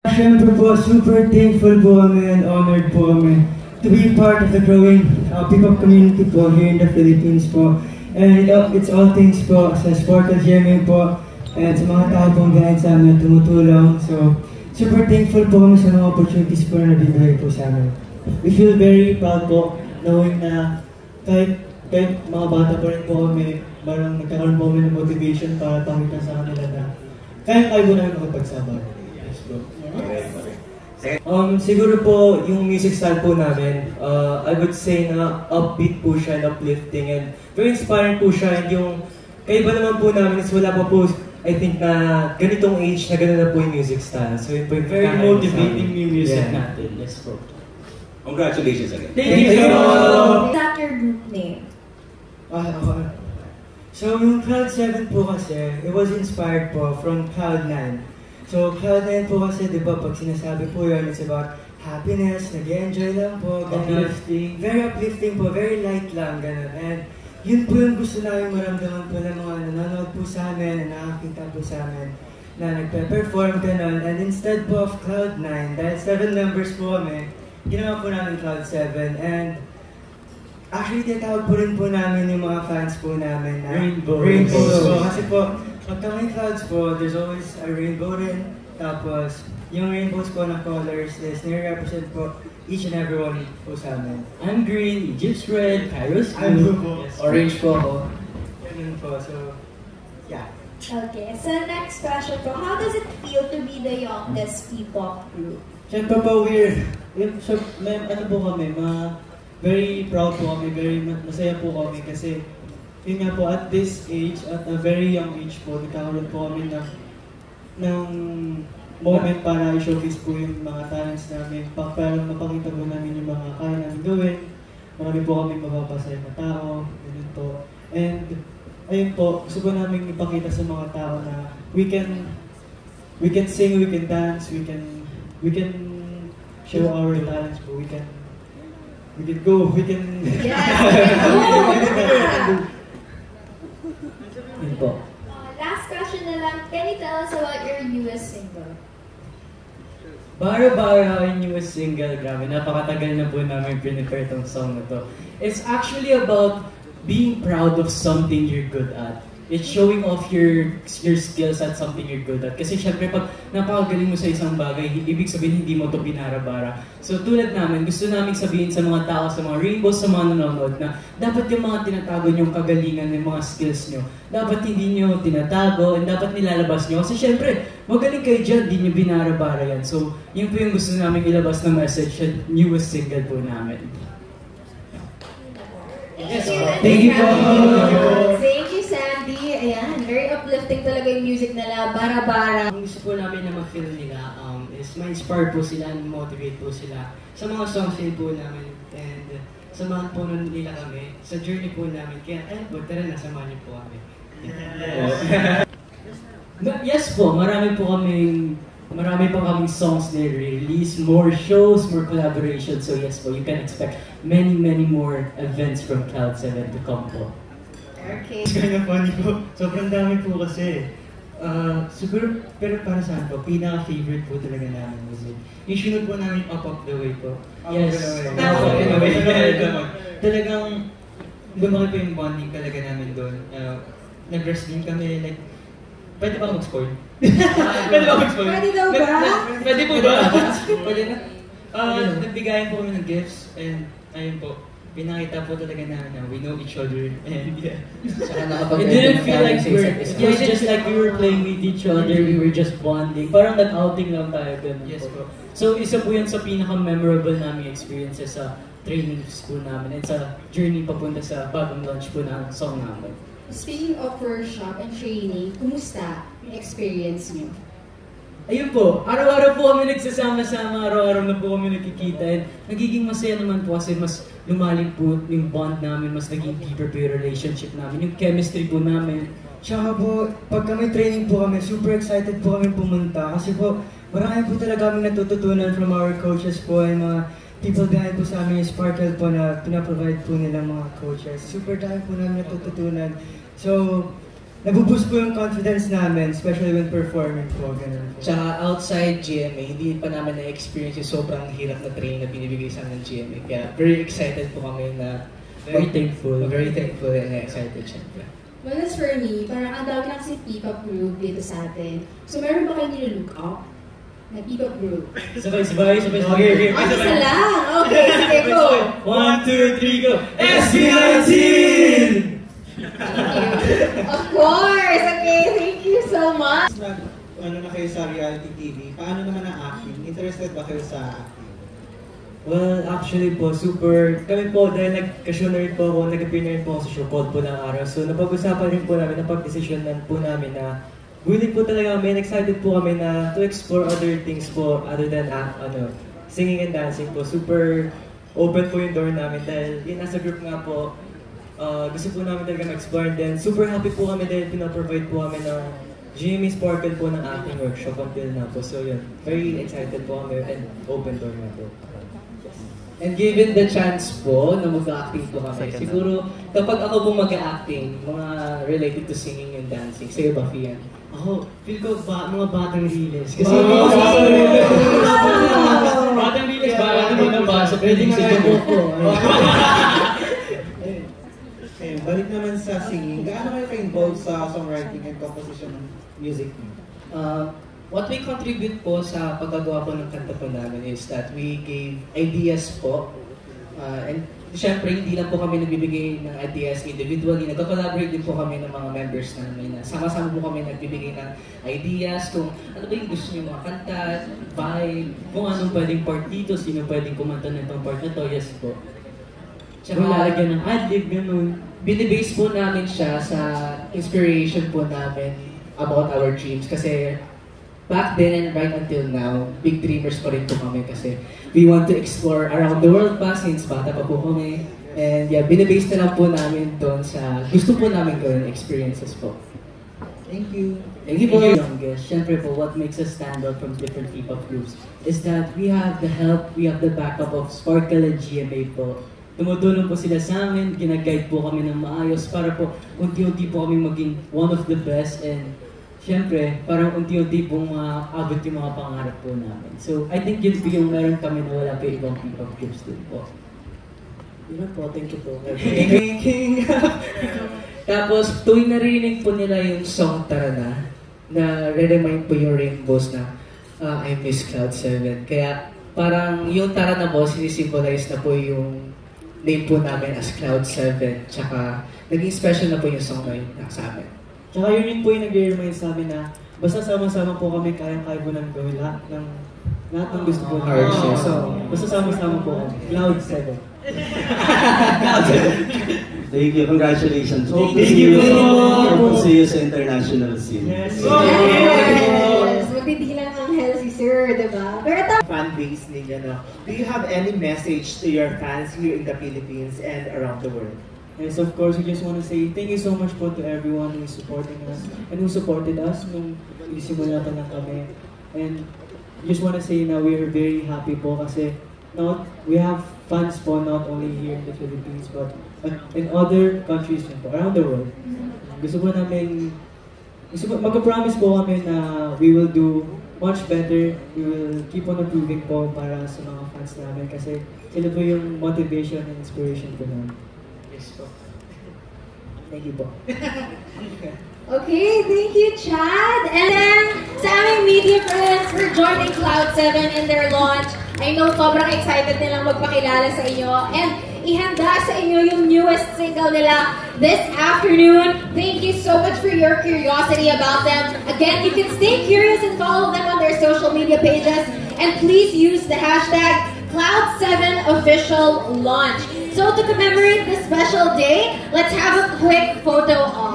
Siyempre po, super thankful po kami and honored po kami to be part of the growing P-pop community po here in the Philippines po. And it's all thanks po sa Sparkle GMA po and sa mga tao pong behind sa amin na tumutulong. So, super thankful po kami sa mga opportunities po na nabibigay po sa amin. We feel very proud po knowing na kahit mga bata pa rin po kami, parang nagkakaroon po kami ng motivation para pakita sa kanila na kaya po namin makapagsabaw. Yes bro. Siguro po yung music style po namin, I would say na upbeat po siya and uplifting and very inspiring po siya and yung kaiba naman po namin is wala pa po I think na ganitong age na gano'n na po yung music style. So yun po yung very motivating yung music natin. Yes po. Congratulations again. Thank you! Is that your group name? So yung Cloud7 po kasi, it was inspired po from Cloud9. So Cloud9 po kasi, di ba, pag sinasabi po yun, it's about happiness, nag-enjoy lang po, ganun. Uplifting. Very uplifting po, very light lang, ganun. And yun po yung gusto namin maramdaman po ng mga nanonood po sa amin, na nakakita po sa amin, na nagpe-perform, ganun. And instead po of Cloud9, dahil 7 members po kami, ginawa po namin Cloud7. And actually, tinatawag po rin po namin yung mga fans po namin na Rainbows po. Kasi po, pagka may clouds po, there's always a rainbow rin. Tapos, yung rainbows po na colors is nire-represent po each and every one po sa amin. I'm green, Egypt's red, Kairos I'm blue po. yes. Orange po ako. Ganun po, so, yeah. Okay, so next question po. How does it feel to be the youngest P-pop group? Siyempre po, ano po kami, very proud po kami, very masaya po kami kasi yun nga po, at this age, at a very young age po, nagkakaroon po kami ng moment para i-showcase po yung mga talents namin, para mapakita po namin yung mga kaya namin gawin. Marami po kami mapapasaya na tao, ganun po. And ayun po, gusto po namin ipakita sa mga tao na we can sing, we can dance, we can show our talents po, we can go, we can... Yes! Yun po. Last question na lang. Can you tell us about your newest single? Bara-bara yung newest single, grabe, napakatagal na po namin prepare tong song na to. It's actually about being proud of something you're good at. It's showing off your skills at something you're good at. Kasi syempre pag napakagaling mo sa isang bagay, ibig sabihin hindi mo to binara-bara. So tulad namin, gusto namin sabihin sa mga tao, sa mga rainbows, sa mga nanonood na dapat yung mga tinatago nyong kagalingan, yung mga skills nyo, dapat hindi nyo tinatago and dapat nilalabas nyo. Kasi syempre, magaling kayo dyan, hindi nyo binara-bara yan. So yun po yung gusto namin ilabas na message sa newest single po namin. Thank you po. Thank you, Sandy. Ayan, very uplifting talaga yung music nila, bara-bara. Ang gusto po namin na ma-feel nila is ma-inspire po sila, motivate po sila sa mga songs din po namin and samahan po nila kami sa journey po namin. Kaya tara na, samahan niyo po kami. Yes po, marami pa kaming songs na release, more shows, more collaborations. So yes po, you can expect many more events from Cloud7 to come po. Okay. Kaya funny po, sobrang dami po kasi. Siguro, pero para saan po, pinaka-favorite po talaga namin music. Yung sunod po namin Up Up The Way po. Yes. Up Up The Way. Talagang lumaki po yung bonding talaga namin doon. Nag-wrestling kami, like, pwede ba mag-spoil? Pwede ba mag-spoil? Pwede daw ba? Pwede po ba? Pwede na. Nagbigayan po kami ng gifts and ayun po, pinakita po talaga namin na we know each other and yeah. It didn't feel like it was just like we were playing with each other, we were just bonding. Parang nag-outing lang tayo. Yes po. So isa po yan sa pinaka-memorable naming experiences sa training school namin and sa journey papunta sa bagong launch po ng song namin. Speaking of workshop and training, kumusta yung experience niyo? Ayun po, araw-araw po kami nagsasama-sama, araw-araw na po kami nakikita and nagiging masaya naman po kasi mas lumalim po yung bond namin, mas naging deeper po yung relationship namin, yung chemistry po namin. Tsaka po, pag kami training po kami, super excited po kami pumunta kasi po, marami po talaga kami natututunan from our coaches po and mga people behind po sa amin yung Sparkle po na pinaprovide po nila mga coaches. Super dami po namin natututunan. So, nabuboost po yung confidence namin, especially when performing po, ganun po. Tsaka outside GMA, hindi pa namin na-experience yung sobrang hirap na training na binibigay sa amin ng GMA. Kaya very excited po kami na very thankful and excited syempre. Well, as for me, parang ang dami lang kasi P-pop group dito sa atin. So meron ba kayo nilo-look up na P-pop group? Sabay. Okay. Isa lang! Okay, sige po! 1, 2, 3, go! Thank SB19! you. Of course! Okay, thank you so much! Ano na kayo sa reality TV? Paano naman ang acting? Interested ba kayo sa acting? Well, actually po, kami po, dahil nagka-show na rin po ako, nag-appear na rin po ako sa show called po ng araw. So, napag-usapan rin po namin, napag-desisyonan po namin na willing po talaga kami, and excited po kami na to explore other things po other than singing and dancing po. Super open po yung door namin dahil yun, as a group nga po, gusto po namin talaga mag-explore. And then, super happy po kami dahil pinaprovide po kami ng GMA Sparkle po ng acting workshop until na po. So yun, very excited po kami and open door nga po. And given the chance po na mag-acting po kami, siguro kapag ako po mag-acting, mga related to singing and dancing, sa'yo ba, Fian? Ako, feel ko mga batang riles. Kasi batang riles ba? Ano ba nabasa? Pwede Pwede sa nga dugo ko. Okay, balik naman sa singing. Gaano kayo ka-involved sa songwriting and composition ng music niyo? What we contribute po sa paggagawa po ng kanta po namin is that we gave ideas po. And syempre, hindi lang po kami nagbibigay ng ideas individually. Nagko-collaborate din po kami ng mga members namin. Sama-sama po kami nagbibigay ng ideas kung ano ba yung gusto niyo mga kanta, vibe, kung anong pwedeng part dito, sino pwedeng kumanta na itong part na to, yes po. Tsaka, Kung lalagyan ng ad-lib, ganun. Binibase po namin siya sa inspiration po namin about our dreams. Kasi back then and right until now, big dreamers pa rin po kami kasi we want to explore around the world pa since bata pa po kami. And yeah, binibase na lang po namin doon sa gusto po namin gawin experiences po. Thank you. Thank you po. Youngest, syempre po, what makes us stand out from different P-pop groups is that we have the help, we have the backup of Sparkle and GMA po. Tumutulong po sila sa amin, ginaguide po kami ng maayos para po unti-unti po kami maging one of the best and syempre, parang unti-unti pong maabot yung mga pangarap po namin. So, I think yun po yung meron kami na wala pa ibang P-pop groups din po. Yun po, thank you po. Tapos, tuwing narinig po nila yung song Tara na re-remind po yung Rainbows na I miss Cloud 7. Kaya, parang yung Tara na po, sinisimbolize na po yung name po namin as Cloud 7. Tsaka, naging special na po yung song na yun sa amin. Tsaka yun rin po yung nag-remind sa amin na basta sama-sama po kami, kaya-kaya po nang gawin lahat ng gusto po namin. So, basta sama-sama po kami. Cloud 7. Thank you. Congratulations. Hope to Thank see you. Hope to see you sa international scene. Yes. Yes! Magdidilang ang hell si Sir, diba? Pero Fan base ninyo, no? Do you have any message to your fans here in the Philippines and around the world? Yes, of course, we just want to say thank you so much po to everyone who is supporting us and who supported us nung isimula pa lang kami. And just want to say na we are very happy po kasi we have fans po not only here in the Philippines but in other countries po, around the world. Mag-promise po kami na we will do much better. We will keep on improving po para sa mga fans namin kasi sila po yung motivation and inspiration po namin. Thank you po. okay, thank you, Chad. And then, sa aming media friends for joining Cloud7 in their launch. I know sobrang excited nilang magpakilala sa inyo. And ihanda sa inyo yung newest single nila this afternoon. Thank you so much for your curiosity about them. Again, you can stay curious and follow them on their social media pages. And please use the hashtag Cloud7officiallaunch. So to commemorate this special day, let's have a quick photo op.